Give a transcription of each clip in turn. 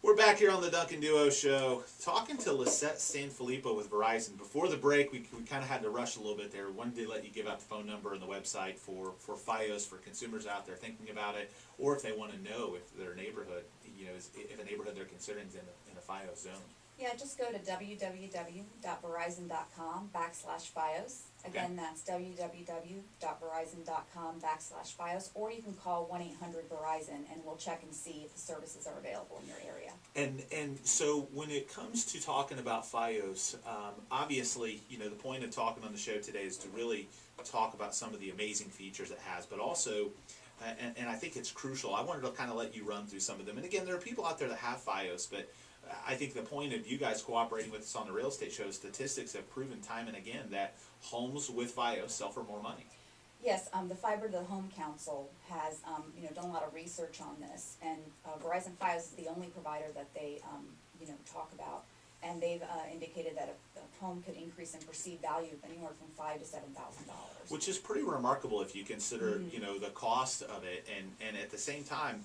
We're back here on the Duncan Duo show, talking to Lisette Sanfilippo with Verizon. Before the break, we kind of had to rush a little bit there. Wanted to let you give out the phone number and the website for FIOS, for consumers out there thinking about it, or if they want to know if their neighborhood, if a neighborhood they're considering is in a FIOS zone. Yeah, just go to www.verizon.com/FIOS. Again, that's www.verizon.com/FIOS, or you can call 1-800-VERIZON and we'll check and see if the services are available in your area. And so when it comes to talking about FIOS, obviously, the point of talking on the show today is to really talk about some of the amazing features it has, but also, and I think it's crucial, I wanted to kind of let you run through some of them. And again, there are people out there that have FIOS, but I think the point of you guys cooperating with us on the real estate show, statistics have proven time and again that homes with FIOS sell for more money. Yes, the Fiber to the Home Council has done a lot of research on this, and Verizon FIOS is the only provider that they talk about, and they've indicated that a home could increase in perceived value of anywhere from $5,000 to $7,000. Which is pretty remarkable if you consider the cost of it, and at the same time,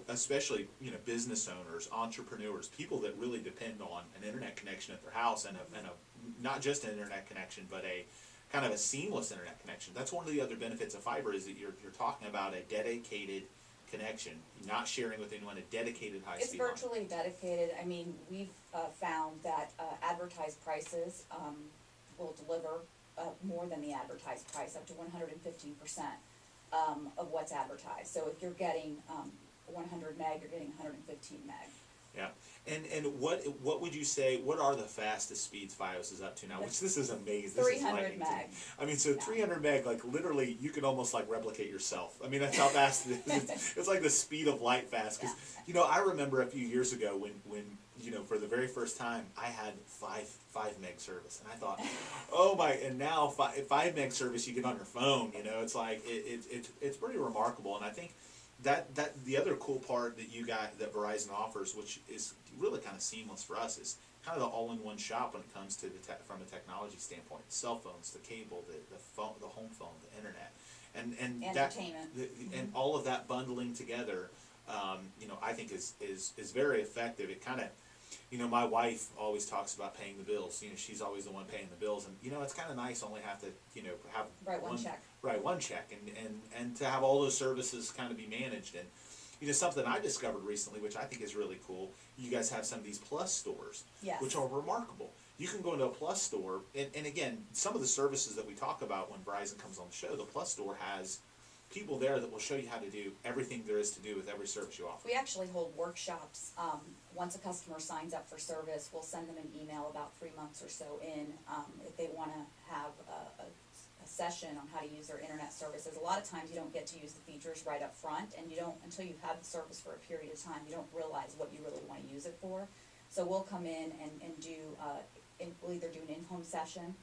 especially, business owners, entrepreneurs, people that really depend on an internet connection at their house and a not just an internet connection, but a kind of a seamless internet connection. That's one of the other benefits of fiber is that you're talking about a dedicated connection, not sharing with anyone, a dedicated high-speed line. It's virtually dedicated. I mean, we've found that advertised prices will deliver more than the advertised price, up to 115% of what's advertised. So if you're getting 100 meg, you're getting 115 meg. Yeah, and what would you say? What are the fastest speeds FIOS is up to now? Which this is amazing. 300 meg. I mean, so 300 meg, like literally, you can almost like replicate yourself. I mean, that's how fast it is. It's like the speed of light fast. Because I remember a few years ago when for the very first time I had 5 meg service, and I thought, oh my! And now 5 meg service you get on your phone. It's like it's pretty remarkable, and I think. That the other cool part that that Verizon offers, which is really kind of seamless for us, is kind of the all-in-one shop when it comes to from a technology standpoint. Cell phones, the cable, the phone, the home phone, the internet, and entertainment, and all of that bundling together, I think is very effective. It kind of, my wife always talks about paying the bills. She's always the one paying the bills, and it's kind of nice only have to have one check. Right, one check, and to have all those services kind of be managed. And something I discovered recently, which I think is really cool, you guys have some of these Plus stores, yes, which are remarkable. You can go into a Plus store, and again, some of the services that we talk about when Verizon comes on the show, the Plus store has people there that will show you how to do everything there is to do with every service you offer. We actually hold workshops. Once a customer signs up for service, we'll send them an email about 3 months or so in if they want to have a session on how to use their internet services. A lot of times you don't get to use the features right up front, and you don't, until you've had the service for a period of time, you don't realize what you really want to use it for. So we'll come in and do, we'll either do an in-home session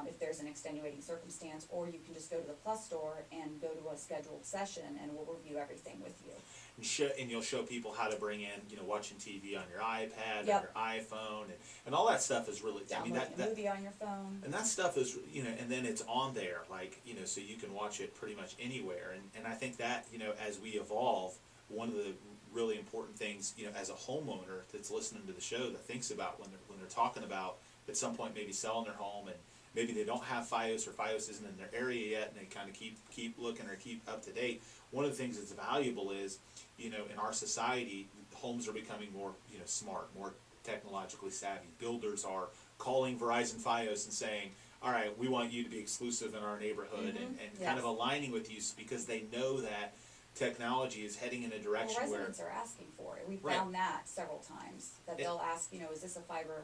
if there's an extenuating circumstance, or you can just go to the Plus store and go to a scheduled session, and we'll review everything with you. And you'll show people how to bring in, watching TV on your iPad, yep, on your iPhone, and all that stuff is really. Downloading a movie on your phone. And that stuff is, and then it's on there, like, so you can watch it pretty much anywhere. And I think that, as we evolve, one of the really important things, as a homeowner that's listening to the show that thinks about when they're talking about at some point maybe selling their home, and maybe they don't have FIOS, or FIOS isn't in their area yet, and they kind of keep looking or keep up to date. One of the things that's valuable is, in our society, homes are becoming more, smart, more technologically savvy. Builders are calling Verizon FIOS and saying, all right, we want you to be exclusive in our neighborhood, and yes, kind of aligning with you because they know that technology is heading in a direction where residents are asking for it. We've found that several times, that they'll ask, is this a fiber,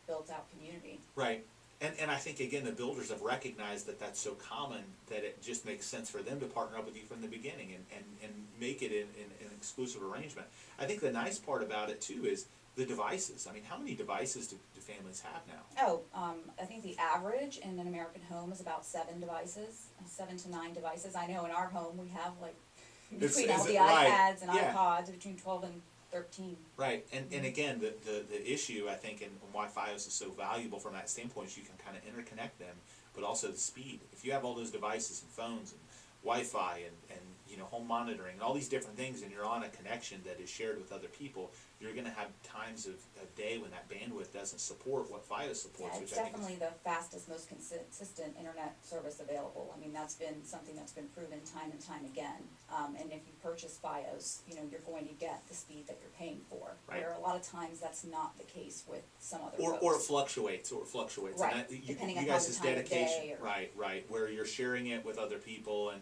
built out community? Right. And I think, again, the builders have recognized that that's so common that it just makes sense for them to partner up with you from the beginning and make it an exclusive arrangement. I think the nice part about it, too, is the devices. I mean, how many devices do families have now? Oh, I think the average in an American home is about 7 devices, 7 to 9 devices. I know in our home we have, like, between all the iPads and iPods, between 12 and 13. Right, and again, the issue, I think, and why FIOS is so valuable from that standpoint is you can kind of interconnect them, but also the speed. If you have all those devices and phones and Wi-Fi and home monitoring and all these different things, and you're on a connection that is shared with other people, you're going to have times of day when that bandwidth doesn't support what FIOS supports. Yeah, it's definitely the fastest, most consistent internet service available. I mean, that's been something that's been proven time and time again. And if you purchase FIOS, you're going to get the speed that you're paying for. Right. Where a lot of times that's not the case with some other or folks. it fluctuates. Right. And that, Depending you on guys' the time of dedication, day or... right, where you're sharing it with other people and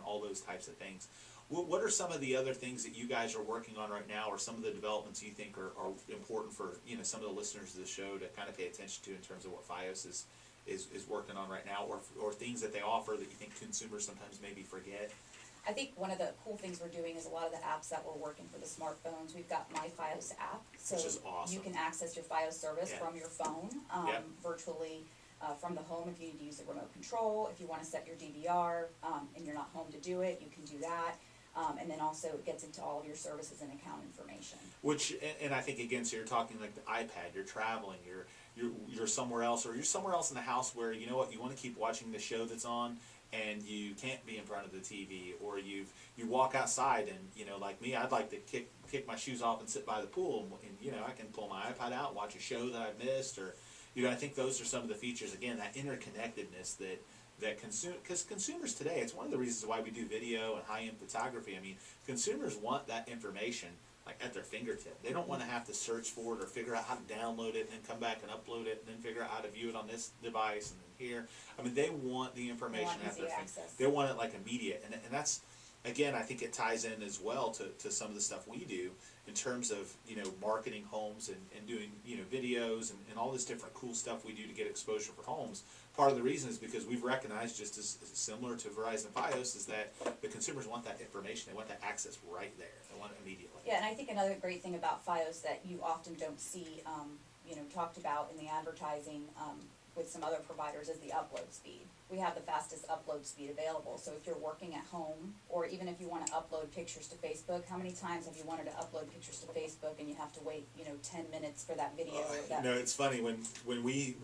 all those types of things. What are some of the other things that you guys are working on right now, or some of the developments you think are important for some of the listeners of the show to kind of pay attention to in terms of what FIOS is working on right now, or things that they offer that you think consumers sometimes maybe forget? I think one of the cool things we're doing is a lot of the apps that we're working for the smartphones. We've got My FIOS app, so which is awesome. You can access your FIOS service from your phone, Yep. virtually from the home if you need to use a remote control. If you want to set your DVR and you're not home to do it, you can do that. And then also it gets into all of your services and account information. Which, and I think again, so you're talking like the iPad, you're traveling, you're somewhere else, or you're somewhere else in the house where, you want to keep watching the show that's on, and you can't be in front of the TV, or you walk outside and, like me, I'd like to kick my shoes off and sit by the pool, and I can pull my iPad out and watch a show that I've missed, or, I think those are some of the features, again, that interconnectedness that because consumers today, it's one of the reasons why we do video and high-end photography. I mean, consumers want that information like at their fingertip. They don't want to have to search for it or figure out how to download it and then come back and upload it and then figure out how to view it on this device and then here. I mean, they want the information at their fingertips. They want it like immediate, and that's, again, I think it ties in as well to some of the stuff we do in terms of marketing homes and doing videos and all this different cool stuff we do to get exposure for homes. Part of the reason is because we've recognized, just as similar to Verizon FIOS, is that the consumers want that information. They want that access right there. They want it immediately. Yeah, and I think another great thing about FIOS that you often don't see, talked about in the advertising with some other providers is the upload speed. We have the fastest upload speed available. So if you're working at home, or even if you want to upload pictures to Facebook, how many times have you wanted to upload pictures to Facebook and you have to wait, 10 minutes for that video? Or that it's funny when we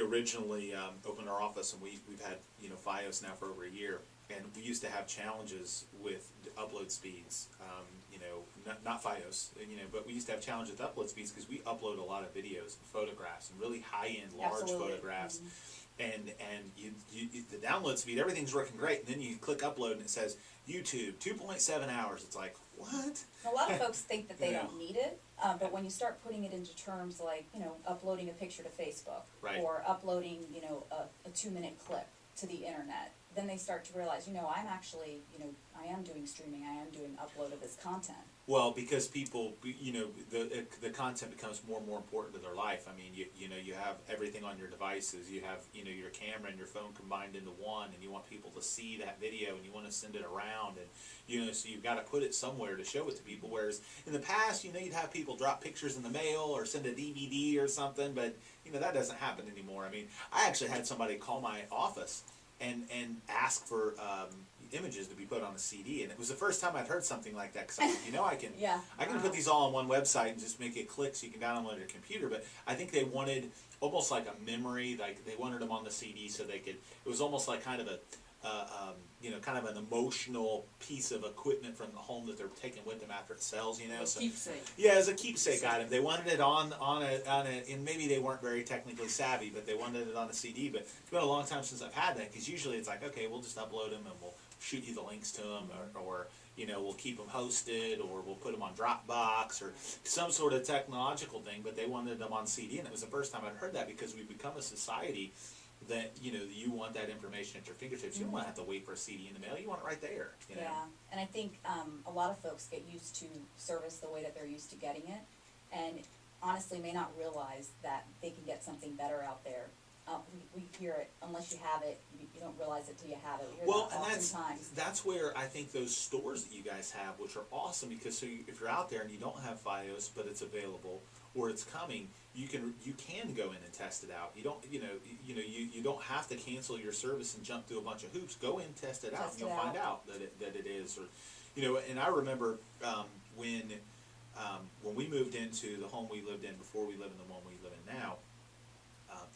originally opened our office, and we've had FIOS now for over a year, and we used to have challenges with upload speeds. Not FIOS, but we used to have challenges with upload speeds because we upload a lot of videos and photographs and really high-end, large Absolutely. Photographs. And you the download speed, everything's working great, and then you click upload and it says YouTube 2.7 hours. It's like, what? A lot of folks think that they don't need it, but when you start putting it into terms like uploading a picture to Facebook, Right. or uploading a 2-minute clip to the internet, then they start to realize I'm actually I am doing streaming, I am doing upload of this content. Well, because people, the content becomes more and more important to their life. I mean, you have everything on your devices. You have, your camera and your phone combined into one, and you want people to see that video, and you want to send it around, and, so you've got to put it somewhere to show it to people. Whereas in the past, you'd have people drop pictures in the mail or send a DVD or something, but, that doesn't happen anymore. I mean, I actually had somebody call my office and ask for images to be put on a CD, and it was the first time I'd heard something like that, because I can Yeah. I can put these all on one website and just make it click so you can download it on your computer. But I think they wanted almost like a memory, like they wanted them on the CD so they could. It was almost like kind of a kind of an emotional piece of equipment from the home that they're taking with them after it sells. So Keepsake. yeah, as a keepsake item. They wanted it on a, and maybe they weren't very technically savvy, but they wanted it on a CD. But it's been a long time since I've had that, because usually it's like, okay, we'll just upload them and we'll shoot you the links to them, or we'll keep them hosted, or we'll put them on Dropbox, or some sort of technological thing. But they wanted them on CD, and it was the first time I'd heard that, because we've become a society that you want that information at your fingertips. You don't want to have to wait for a CD in the mail. You want it right there. Yeah, and I think a lot of folks get used to service the way that they're used to getting it, and honestly may not realize that they can get something better out there. We hear it, unless you have it, you don't realize it till you have it. We hear that oftentimes. That's where I think those stores that you guys have, which are awesome, because if you're out there and you don't have FIOS, but it's available or it's coming, you can go in and test it out. You don't you don't have to cancel your service and jump through a bunch of hoops. Go in, test it out, and you'll find out that it is. Or and I remember when we moved into the home we lived in before we live in the one we live in now.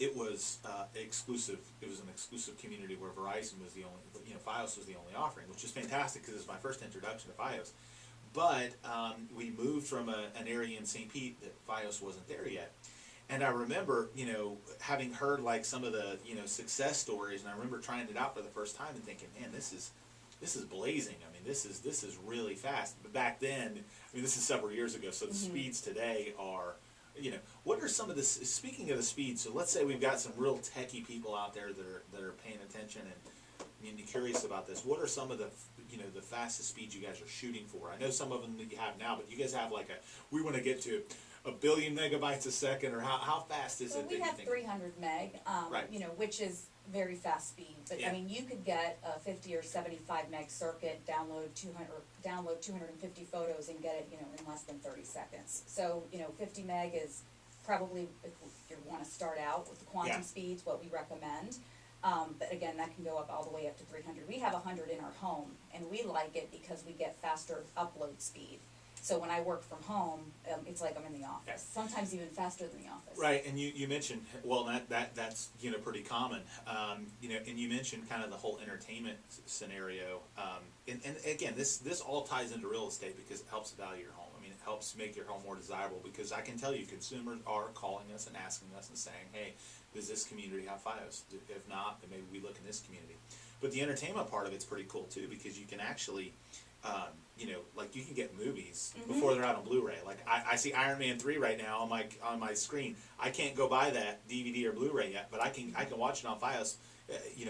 it was exclusive. It was an exclusive community where Verizon was the only, FIOS was the only offering, which is fantastic because it was my first introduction to FIOS. But we moved from an area in St. Pete that FIOS wasn't there yet. And I remember, having heard like some of the, success stories, and I remember trying it out for the first time and thinking, man, this is blazing. I mean, this is really fast. But back then, this is several years ago, so the speeds today are, what are some of the, speaking of the speeds, so let's say we've got some real techie people out there that are paying attention and curious about this. What are some of the, the fastest speeds you guys are shooting for? I know some of them that you have now, but you guys have like we want to get to 1 billion megabytes a second, or how fast is it? We have 300 meg, right. Which is very fast speed. But yeah. You could get a 50 or 75 meg circuit, download 250 photos, and get it, in less than 30 seconds. So 50 meg is probably, if you want to start out with the quantum yeah. speeds, what we recommend. But again, that can go up all the way up to 300. We have 100 in our home, and we like it because we get faster upload speed. So when I work from home, it's like I'm in the office. Sometimes even faster than the office. Right, and you mentioned, well, that's pretty common. And you mentioned kind of the whole entertainment scenario. And again, this all ties into real estate because it helps value your home. It helps make your home more desirable, because I can tell you consumers are calling us and asking us and saying, hey, does this community have FIOS? If not, then maybe we look in this community. But the entertainment part of it's pretty cool too, because you can actually, like you can get movies before they're out on Blu-ray. Like I see Iron Man 3 right now on my screen. I can't go buy that DVD or Blu-ray yet, but I can watch it on FIOS,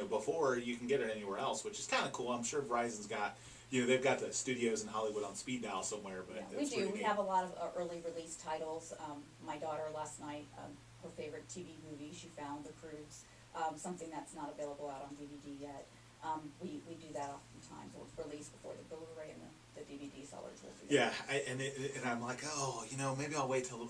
before you can get it anywhere else, which is kind of cool. I'm sure Verizon's got, they've got the studios in Hollywood on speed dial somewhere, but yeah, we do. We have a lot of early release titles. My daughter last night, her favorite TV movie, she found The Cruise, something that's not available out on DVD yet. We do that oftentimes. We'll release before the Blu-ray and the DVD sellers will do that. Yeah, and I'm like, maybe I'll wait till,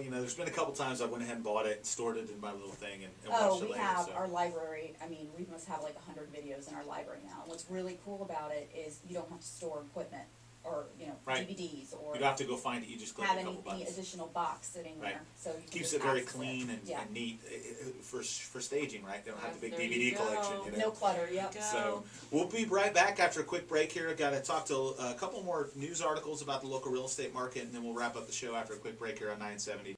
there's been a couple times I went ahead and bought it and stored it in my little thing and watched it later. We have our library. We must have like 100 videos in our library now. And what's really cool about it is you don't have to store equipment or, right. DVDs or you don't have to go find it. You just click have a couple any buttons. Additional box sitting right. there. So you keeps can it very clean and neat for staging, right? They don't have the big DVD collection. No clutter, yep. So we'll be right back after a quick break here. I've got to talk to a couple more news articles about the local real estate market, and then we'll wrap up the show after a quick break here on 970.